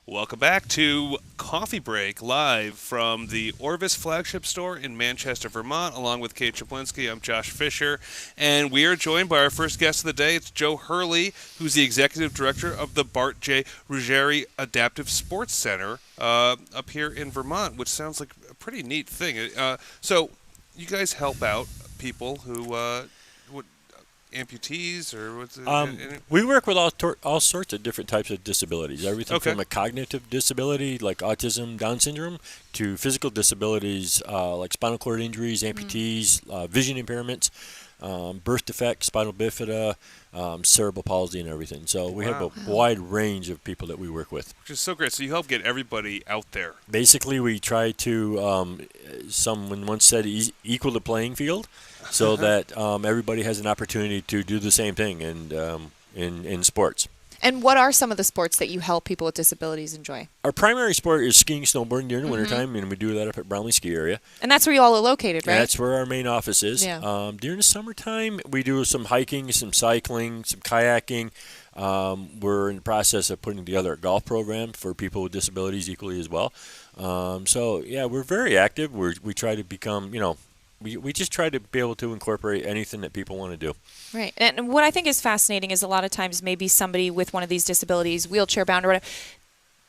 Welcome back to Coffee Break, live from the Orvis flagship store in Manchester, Vermont, along with Kate Chaplinsky. I'm Josh Fisher, and we are joined by our first guest of the day. It's Joe Hurley, who's the executive director of the Bart J. Ruggiere Adaptive Sports Center up here in Vermont, which sounds like a pretty neat thing. So you guys help out people who amputees or what's it? We work with all sorts of different types of disabilities. Everything from a cognitive disability like autism, Down syndrome, to physical disabilities like spinal cord injuries, amputees, vision impairments, birth defects, spinal bifida, cerebral palsy, and everything. So we have a wide range of people that we work with. Which is so great. So you help get everybody out there. Basically, we try to, someone once said, equal the playing field, so that everybody has an opportunity to do the same thing in sports. And what are some of the sports that you help people with disabilities enjoy? Our primary sport is skiing, snowboarding during the wintertime, and we do that up at Brownlee Ski Area. And that's where you all are located, right? That's where our main office is. Yeah. During the summertime, we do some hiking, some cycling, some kayaking. We're in the process of putting together a golf program for people with disabilities equally as well. We're very active. We try to become, we just try to be able to incorporate anything that people want to do. Right. And what I think is fascinating is a lot of times maybe somebody with one of these disabilities, wheelchair bound or whatever,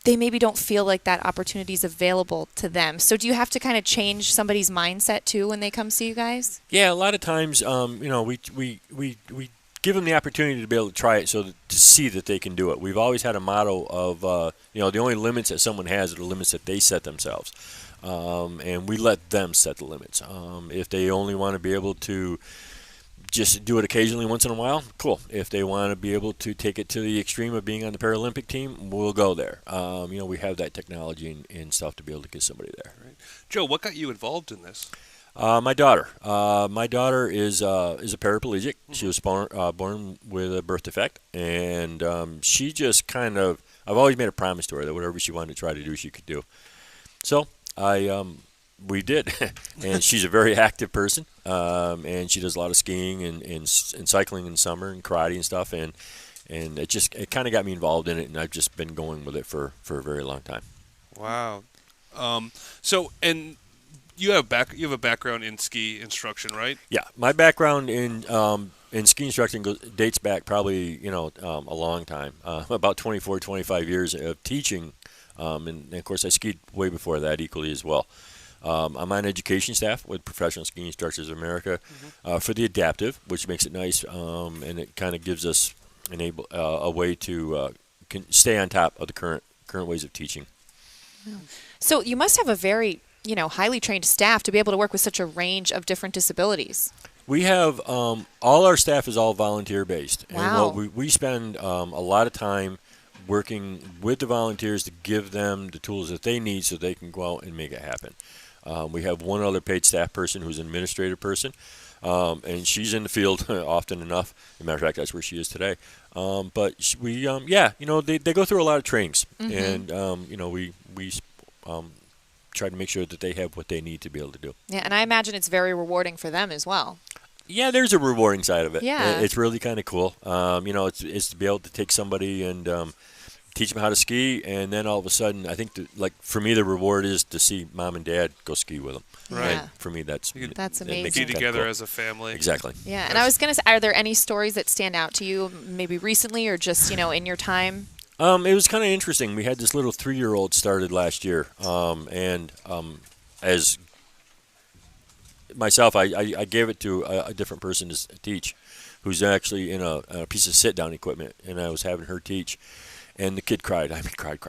they maybe don't feel like that opportunity is available to them. So do you have to kind of change somebody's mindset too when they come see you guys? Yeah, a lot of times, we give them the opportunity to be able to try it to see that they can do it. We've always had a motto of, the only limits that someone has are the limits that they set themselves. And we let them set the limits. If they only want to be able to just do it occasionally once in a while, cool. If they want to be able to take it to the extreme of being on the Paralympic team, we'll go there. We have that technology and stuff to be able to get somebody there. Right. Joe, what got you involved in this? My daughter. My daughter is a paraplegic. She was born with a birth defect, and she just kind of. I've always made a promise to her that whatever she wanted to try to do, she could do. So we did, and she's a very active person, and she does a lot of skiing and cycling in summer and karate and stuff, and it kind of got me involved in it, and I've just been going with it for a very long time. Wow. You have a background in ski instruction, right? Yeah, my background in ski instruction dates back probably a long time, about 24, 25 years of teaching, and of course I skied way before that equally as well. I'm on education staff with Professional Ski Instructors of America for the adaptive, which makes it nice, and it kind of gives us a way to stay on top of the current ways of teaching. So you must have a very highly trained staff to be able to work with such a range of different disabilities. We have all our staff is all volunteer based. Wow. And we spend a lot of time working with the volunteers to give them the tools that they need so they can go out and make it happen. We have one other paid staff person who's an administrative person, and she's in the field often enough. As a matter of fact, that's where she is today. But they go through a lot of trainings, and we try to make sure that they have what they need to be able to do. Yeah, and I imagine it's very rewarding for them as well. Yeah, there's a rewarding side of it. Yeah. It's really kind of cool. It's to be able to take somebody and teach them how to ski, and then all of a sudden, I think, for me, the reward is to see mom and dad go ski with them. Right. And for me, that's amazing. Ski together as a family. Exactly. Yeah, and I was going to say, are there any stories that stand out to you, maybe recently or just, in your time? It was kind of interesting. We had this little 3-year-old started last year, as myself, I gave it to a different person to teach, who's actually in a piece of sit-down equipment, and I was having her teach, and the kid cried. I mean, cried.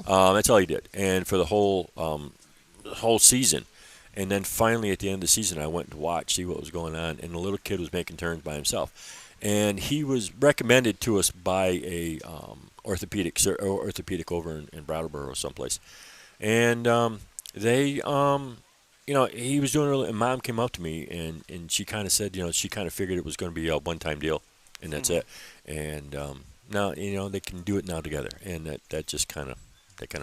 That's all he did, and for the whole season. And then finally, at the end of the season, I went to watch, see what was going on, and the little kid was making turns by himself. And he was recommended to us by a orthopedic over in Brattleboro someplace. And he was doing really, and Mom came up to me, and she kind of said, she kind of figured it was going to be a one-time deal, and that's it. And now, they can do it now together, and that just kind of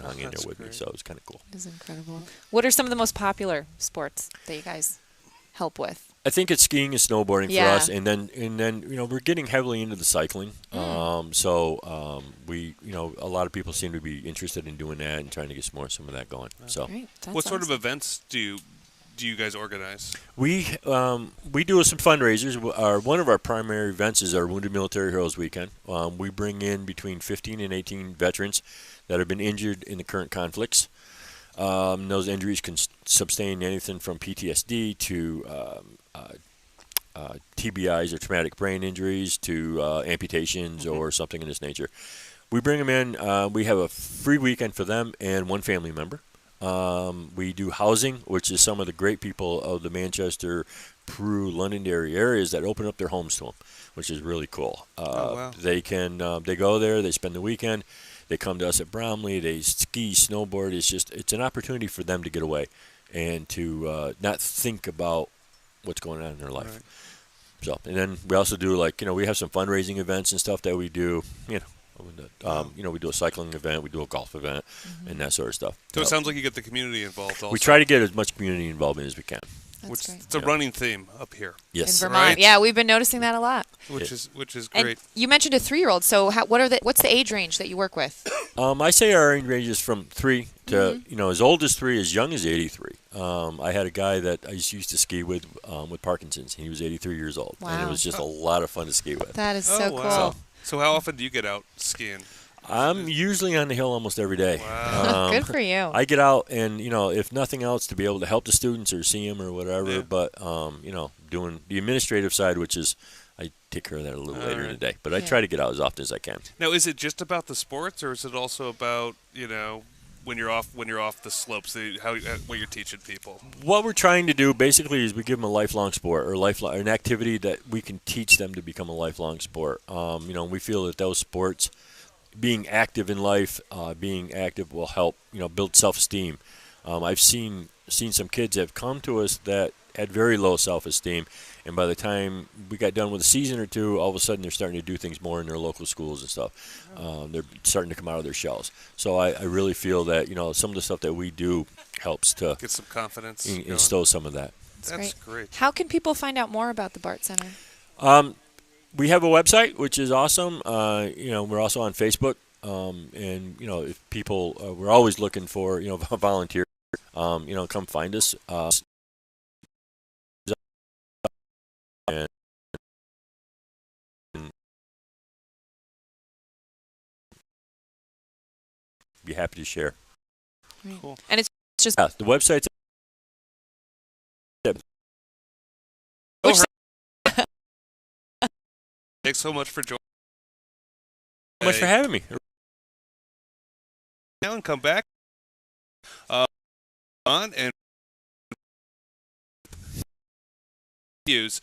hung in there with me, so it was kind of cool. It is incredible. What are some of the most popular sports that you guys help with? I think it's skiing and snowboarding for Yeah. us, and then we're getting heavily into the cycling. We a lot of people seem to be interested in doing that and trying to get some of that going. So Great. That's What sort of awesome. events do you guys organize? we do some fundraisers. One of our primary events is our Wounded Military Heroes Weekend. We bring in between 15 and 18 veterans that have been injured in the current conflicts. Those injuries can sustain anything from PTSD to TBIs or traumatic brain injuries to amputations or something in this nature. We bring them in. We have a free weekend for them and one family member. We do housing, which is some of the great people of the Manchester, Peru, Londonderry areas that open up their homes to them, which is really cool. Wow. They go there, they spend the weekend, they come to us at Bromley, they ski, snowboard. It's an opportunity for them to get away and to not think about what's going on in their life. Right. So, and then we also do we have some fundraising events and stuff that we do. We do a cycling event, we do a golf event, and that sort of stuff. So it sounds like you get the community involved also. We try to get as much community involvement as we can. That's great. It's a running theme up here. Yes. In Vermont. Right. Yeah, we've been noticing that a lot. Which is And great. you mentioned a 3-year-old. So what's the age range that you work with? I say our age range is from 3 to as old as 3, as young as 83. I had a guy that I used to ski with Parkinson's. He was 83 years old, and it Wow. was just a lot of fun to ski with. That is so cool. Wow. So how often do you get out skiing? I'm usually on the hill almost every day. Wow. Good for you. I get out and, if nothing else, to be able to help the students or see them or whatever. Yeah. But, doing the administrative side, which is I take care of that a little later in the day. But I try to get out as often as I can. Now, is it just about the sports, or is it also about when you're off the slopes, what you're teaching people? What we're trying to do basically is we give them a lifelong sport or an activity that we can teach them to become a lifelong sport. We feel that those sports, being active in life, being active will help build self-esteem. I've seen some kids that have come to us that had very low self-esteem, and by the time we got done with a season or two, all of a sudden they're starting to do things more in their local schools and stuff. They're starting to come out of their shells. So I really feel that some of the stuff that we do helps to Get some confidence. instill some of that. That's great. How can people find out more about the Bart Center? We have a website, which is awesome. We're also on Facebook, and if people, we're always looking for volunteers. Come find us. And be happy to share. Cool. And it's just The website's. Thanks so much for joining. Thank you so much for having me. Now and come back on and use.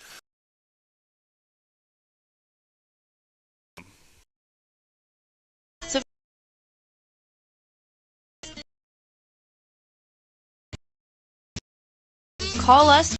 Call us